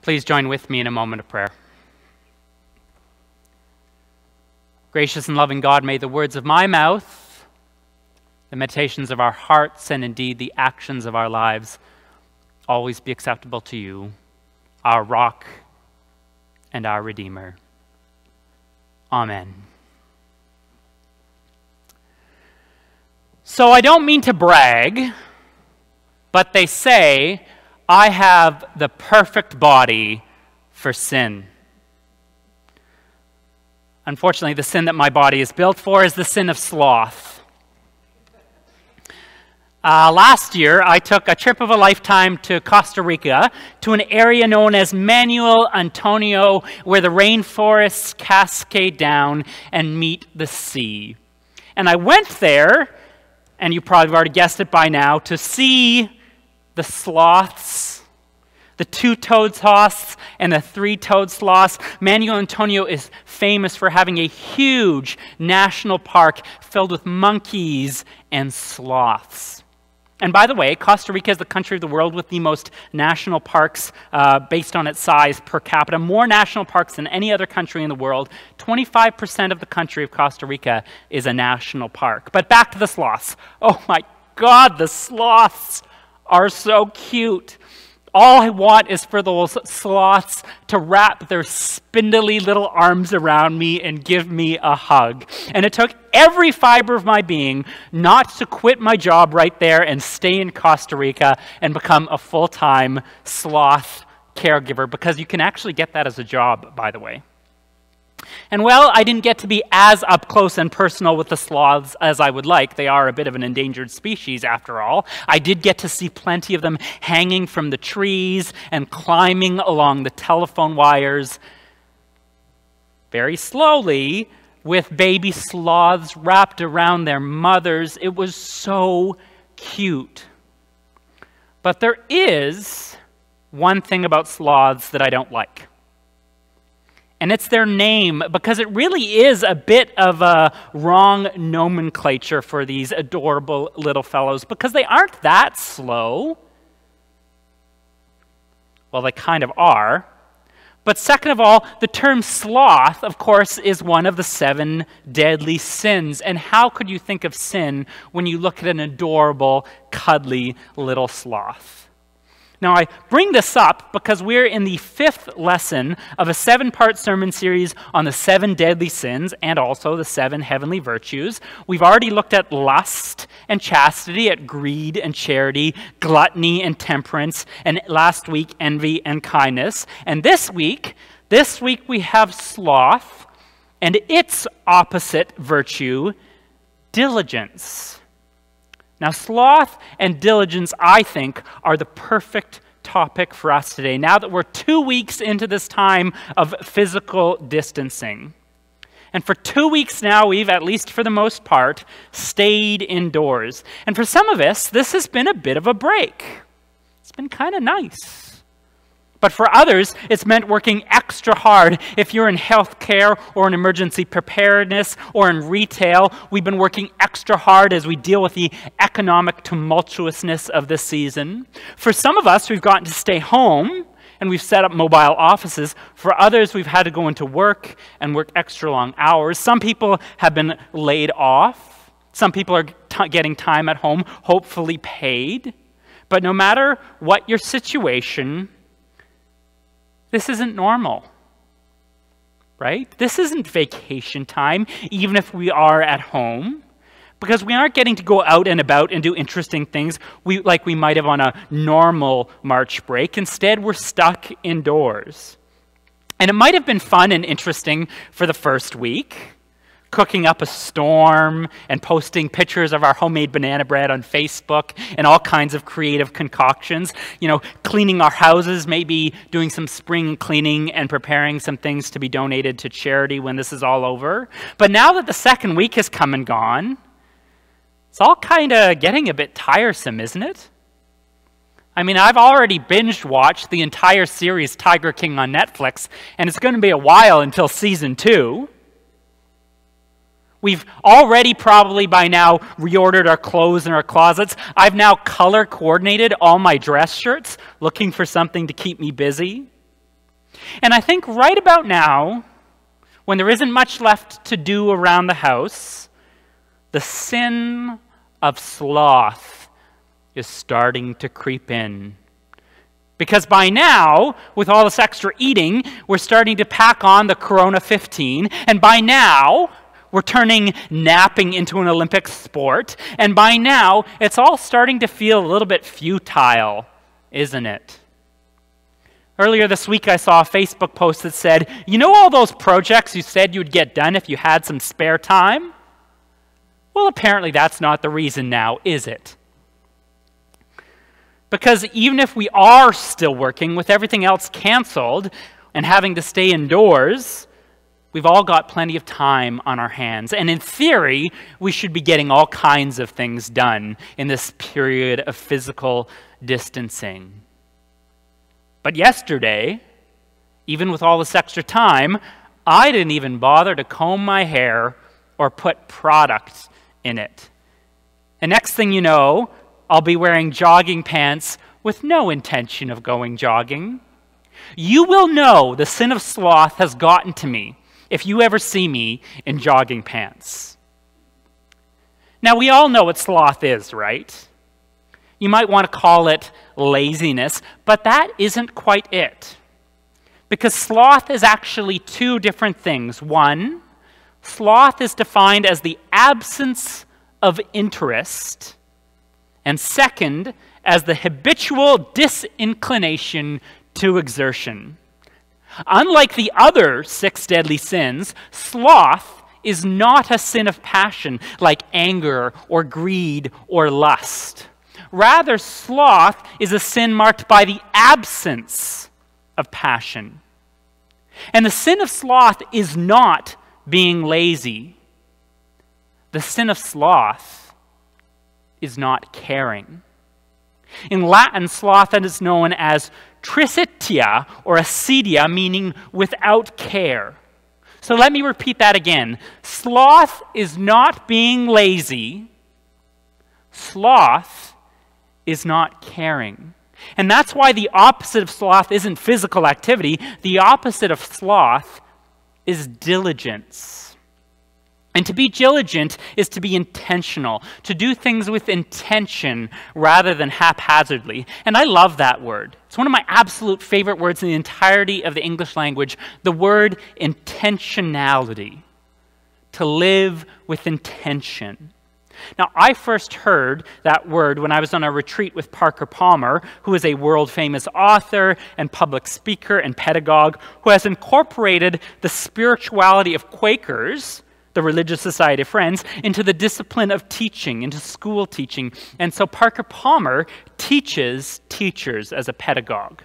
Please join with me in a moment of prayer. Gracious and loving God, may the words of my mouth, the meditations of our hearts, and indeed the actions of our lives always be acceptable to you, our rock and our Redeemer. Amen. So I don't mean to brag, but they say I have the perfect body for sin. Unfortunately, the sin that my body is built for is the sin of sloth. Last year, I took a trip of a lifetime to Costa Rica, to an area known as Manuel Antonio, where the rainforests cascade down and meet the sea. And I went there, and you probably have already guessed it by now, to see the sloths, the two-toed sloths and the three-toed sloths. Manuel Antonio is famous for having a huge national park filled with monkeys and sloths. And by the way, Costa Rica is the country of the world with the most national parks based on its size per capita. More national parks than any other country in the world. 25% of the country of Costa Rica is a national park. But back to the sloths. Oh my God, the sloths are so cute. All I want is for those sloths to wrap their spindly little arms around me and give me a hug. And it took every fiber of my being not to quit my job right there and stay in Costa Rica and become a full-time sloth caregiver, because you can actually get that as a job, by the way. And well, I didn't get to be as up close and personal with the sloths as I would like. They are a bit of an endangered species after all. I did get to see plenty of them hanging from the trees and climbing along the telephone wires very slowly with baby sloths wrapped around their mothers. It was so cute. But there is one thing about sloths that I don't like. And it's their name, because it really is a bit of a wrong nomenclature for these adorable little fellows, because they aren't that slow. Well, they kind of are. But second of all, the term sloth, of course, is one of the 7 deadly sins. And how could you think of sin when you look at an adorable, cuddly little sloth? Now, I bring this up because we're in the 5th lesson of a 7-part sermon series on the 7 deadly sins and also the 7 heavenly virtues. We've already looked at lust and chastity, at greed and charity, gluttony and temperance, and last week, envy and kindness. And this week we have sloth and its opposite virtue, diligence. Now, sloth and diligence, I think, are the perfect topic for us today, now that we're 2 weeks into this time of physical distancing. And for 2 weeks now, we've, at least for the most part, stayed indoors. And for some of us, this has been a bit of a break. It's been kind of nice. But for others, it's meant working extra hard. If you're in healthcare or in emergency preparedness or in retail, we've been working extra hard as we deal with the economic tumultuousness of this season. For some of us, we've gotten to stay home and we've set up mobile offices. For others, we've had to go into work and work extra long hours. Some people have been laid off. Some people are getting time at home, hopefully paid. But no matter what your situation, this isn't normal, right? This isn't vacation time, even if we are at home, because we aren't getting to go out and about and do interesting things like we might have on a normal March break. Instead, we're stuck indoors. And it might have been fun and interesting for the first week, cooking up a storm and posting pictures of our homemade banana bread on Facebook and all kinds of creative concoctions. You know, cleaning our houses, maybe doing some spring cleaning and preparing some things to be donated to charity when this is all over. But now that the second week has come and gone, it's all kind of getting a bit tiresome, isn't it? I mean, I've already binge-watched the entire series Tiger King on Netflix, and it's going to be a while until season 2. We've already probably by now reordered our clothes in our closets. I've now color coordinated all my dress shirts, looking for something to keep me busy. And I think right about now, when there isn't much left to do around the house, the sin of sloth is starting to creep in. Because by now, with all this extra eating, we're starting to pack on the Corona 15, and by now, we're turning napping into an Olympic sport, and by now, it's all starting to feel a little bit futile, isn't it? Earlier this week, I saw a Facebook post that said, you know all those projects you said you'd get done if you had some spare time? Well, apparently that's not the reason now, is it? Because even if we are still working with everything else canceled and having to stay indoors, we've all got plenty of time on our hands. And in theory, we should be getting all kinds of things done in this period of physical distancing. But yesterday, even with all this extra time, I didn't even bother to comb my hair or put product in it. And next thing you know, I'll be wearing jogging pants with no intention of going jogging. You will know the sin of sloth has gotten to me if you ever see me in jogging pants. Now, we all know what sloth is, right? You might want to call it laziness, but that isn't quite it. Because sloth is actually two different things. One, sloth is defined as the absence of interest, and second, as the habitual disinclination to exertion. Unlike the other 6 deadly sins, sloth is not a sin of passion like anger or greed or lust. Rather, sloth is a sin marked by the absence of passion. And the sin of sloth is not being lazy. The sin of sloth is not caring. In Latin, sloth is known as tricitia or acedia, meaning without care. So let me repeat that again. Sloth is not being lazy. Sloth is not caring. And that's why the opposite of sloth isn't physical activity. The opposite of sloth is diligence. And to be diligent is to be intentional, to do things with intention rather than haphazardly. And I love that word. It's one of my absolute favorite words in the entirety of the English language, the word intentionality, to live with intention. Now, I first heard that word when I was on a retreat with Parker Palmer, who is a world-famous author and public speaker and pedagogue who has incorporated the spirituality of Quakers, the Religious Society of Friends, into the discipline of teaching, into school teaching. And so Parker Palmer teaches teachers as a pedagogue.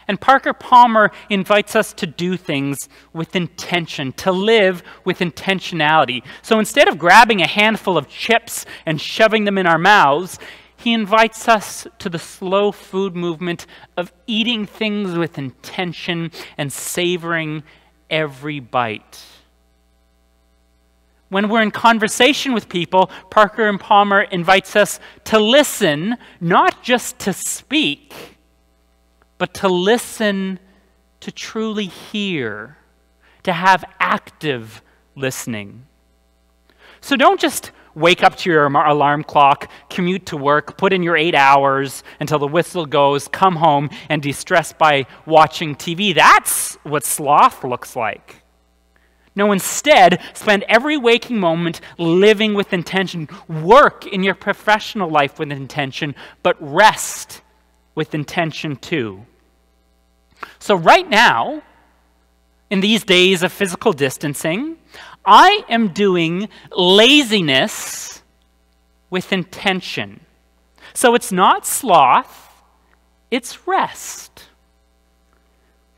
And Parker Palmer invites us to do things with intention, to live with intentionality. So instead of grabbing a handful of chips and shoving them in our mouths, he invites us to the slow food movement of eating things with intention and savoring every bite. When we're in conversation with people, Parker and Palmer invites us to listen, not just to speak, but to listen, to truly hear, to have active listening. So don't just wake up to your alarm clock, commute to work, put in your 8 hours until the whistle goes, come home and de-stress by watching TV. That's what sloth looks like. No, instead, spend every waking moment living with intention. Work in your professional life with intention, but rest with intention too. So right now, in these days of physical distancing, I am doing laziness with intention. So it's not sloth, it's rest.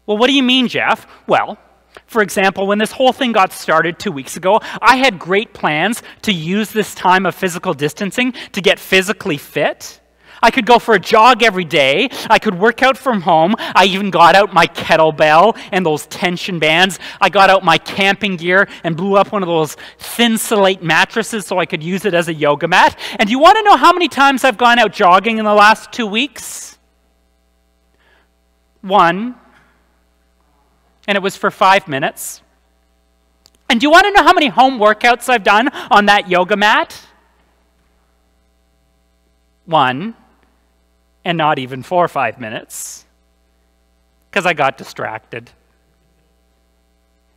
Well, what do you mean, Jeff? Well, for example, when this whole thing got started 2 weeks ago, I had great plans to use this time of physical distancing to get physically fit. I could go for a jog every day. I could work out from home. I even got out my kettlebell and those tension bands. I got out my camping gear and blew up one of those Thin-Solate mattresses so I could use it as a yoga mat. And do you want to know how many times I've gone out jogging in the last 2 weeks? 1, and it was for 5 minutes. And do you want to know how many home workouts I've done on that yoga mat? 1, and not even 4 or 5 minutes, because I got distracted.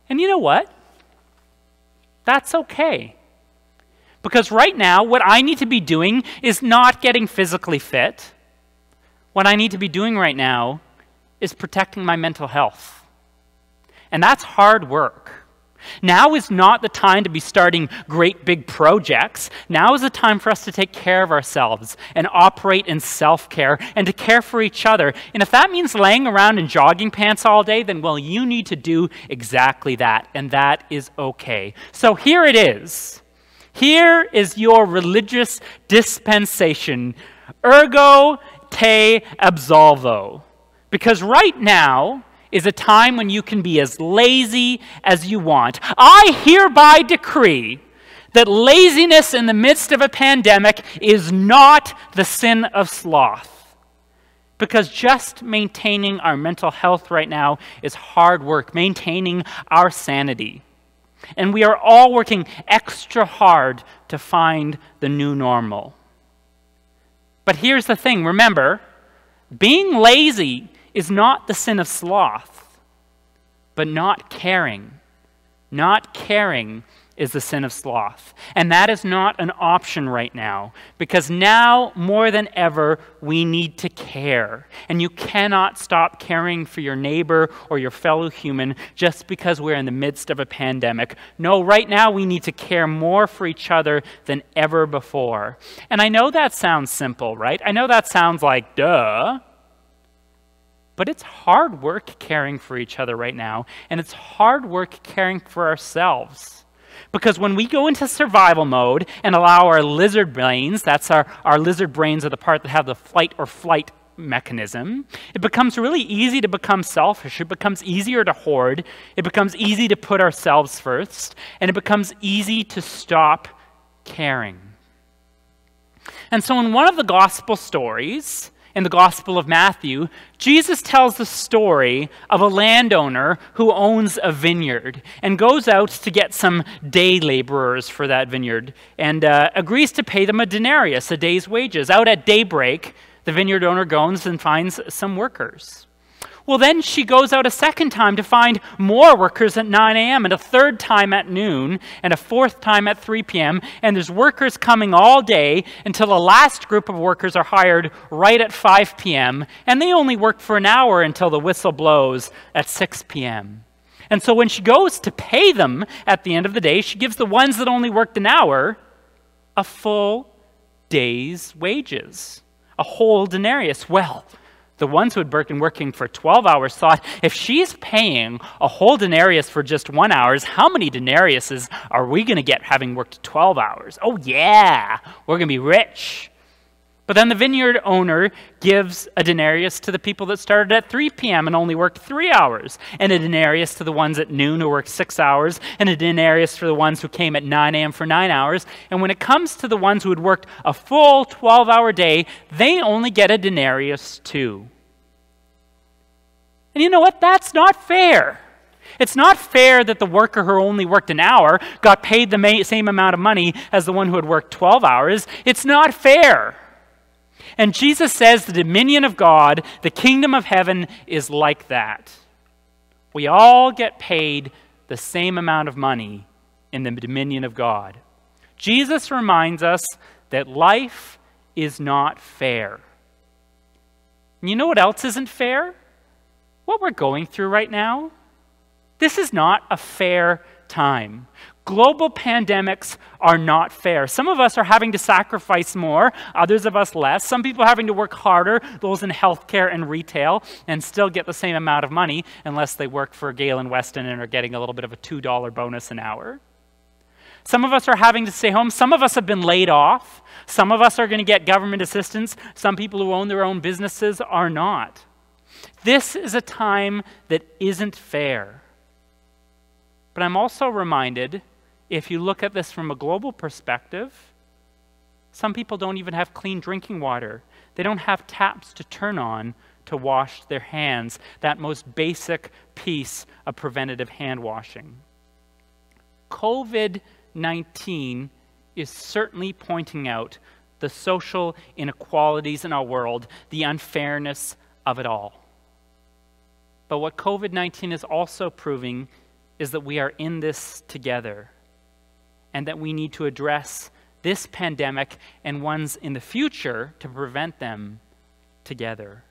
And you know what? That's okay. Because right now, what I need to be doing is not getting physically fit. What I need to be doing right now is protecting my mental health. And that's hard work. Now is not the time to be starting great big projects. Now is the time for us to take care of ourselves and operate in self-care and to care for each other. And if that means laying around in jogging pants all day, then, well, you need to do exactly that, and that is okay. So here it is. Here is your religious dispensation. Ergo te absolvo. Because right now is a time when you can be as lazy as you want. I hereby decree that laziness in the midst of a pandemic is not the sin of sloth. Because just maintaining our mental health right now is hard work, maintaining our sanity. And we are all working extra hard to find the new normal. But here's the thing, remember, being lazy is not the sin of sloth, but not caring. Not caring is the sin of sloth. And that is not an option right now, because now more than ever, we need to care. And you cannot stop caring for your neighbor or your fellow human just because we're in the midst of a pandemic. No, right now we need to care more for each other than ever before. And I know that sounds simple, right? I know that sounds like, duh. But it's hard work caring for each other right now, and it's hard work caring for ourselves. Because when we go into survival mode and allow our lizard brains, that's our lizard brains are the part that have the fight or flight mechanism, it becomes really easy to become selfish. It becomes easier to hoard. It becomes easy to put ourselves first, and it becomes easy to stop caring. And so in one of the gospel stories, in the Gospel of Matthew, Jesus tells the story of a landowner who owns a vineyard and goes out to get some day laborers for that vineyard and agrees to pay them a denarius, a day's wages. Out at daybreak, the vineyard owner goes and finds some workers. Well, then she goes out a second time to find more workers at 9 a.m. and a third time at noon and a fourth time at 3 p.m. And there's workers coming all day until the last group of workers are hired right at 5 p.m. And they only work for an hour until the whistle blows at 6 p.m. And so when she goes to pay them at the end of the day, she gives the ones that only worked an hour a full day's wages, a whole denarius. Well, the ones who had been working for 12 hours thought, if she's paying a whole denarius for just 1 hour, how many denariuses are we going to get having worked 12 hours? Oh yeah, we're going to be rich. But then the vineyard owner gives a denarius to the people that started at 3 p.m. and only worked 3 hours, and a denarius to the ones at noon who worked 6 hours, and a denarius for the ones who came at 9 a.m. for 9 hours. And when it comes to the ones who had worked a full 12-hour day, they only get a denarius too. And you know what? That's not fair. It's not fair that the worker who only worked an hour got paid the same amount of money as the one who had worked 12 hours. It's not fair. And Jesus says the dominion of God, the kingdom of heaven, is like that. We all get paid the same amount of money in the dominion of God. Jesus reminds us that life is not fair. And you know what else isn't fair? What we're going through right now. This is not a fair time. Global pandemics are not fair. Some of us are having to sacrifice more, others of us less. Some people are having to work harder, those in healthcare and retail, and still get the same amount of money unless they work for Gale and Weston and are getting a little bit of a $2 bonus an hour. Some of us are having to stay home. Some of us have been laid off. Some of us are going to get government assistance. Some people who own their own businesses are not. This is a time that isn't fair. But I'm also reminded, if you look at this from a global perspective, some people don't even have clean drinking water. They don't have taps to turn on to wash their hands, that most basic piece of preventative hand washing. COVID-19 is certainly pointing out the social inequalities in our world, the unfairness of it all. But what COVID-19 is also proving is that we are in this together, and that we need to address this pandemic and ones in the future to prevent them together.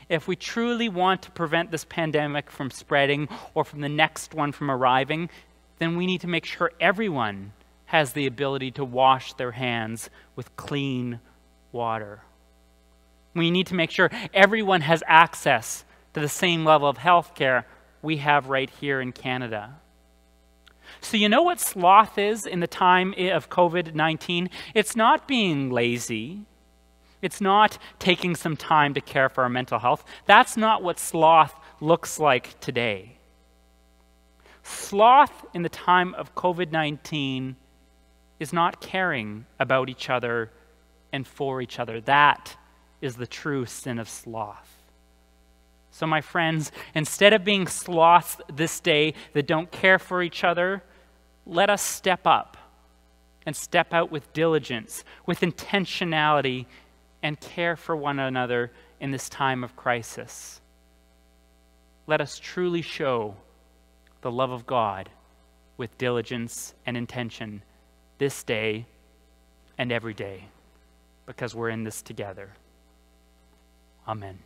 If we truly want to prevent this pandemic from spreading or from the next one from arriving, then we need to make sure everyone has the ability to wash their hands with clean water. We need to make sure everyone has access to the same level of health care we have right here in Canada. So you know what sloth is in the time of COVID-19? It's not being lazy. It's not taking some time to care for our mental health. That's not what sloth looks like today. Sloth in the time of COVID-19 is not caring about each other and for each other. That is the true sin of sloth. So my friends, instead of being sloths this day that don't care for each other, let us step up and step out with diligence, with intentionality, and care for one another in this time of crisis. Let us truly show the love of God with diligence and intention this day and every day, because we're in this together. Amen.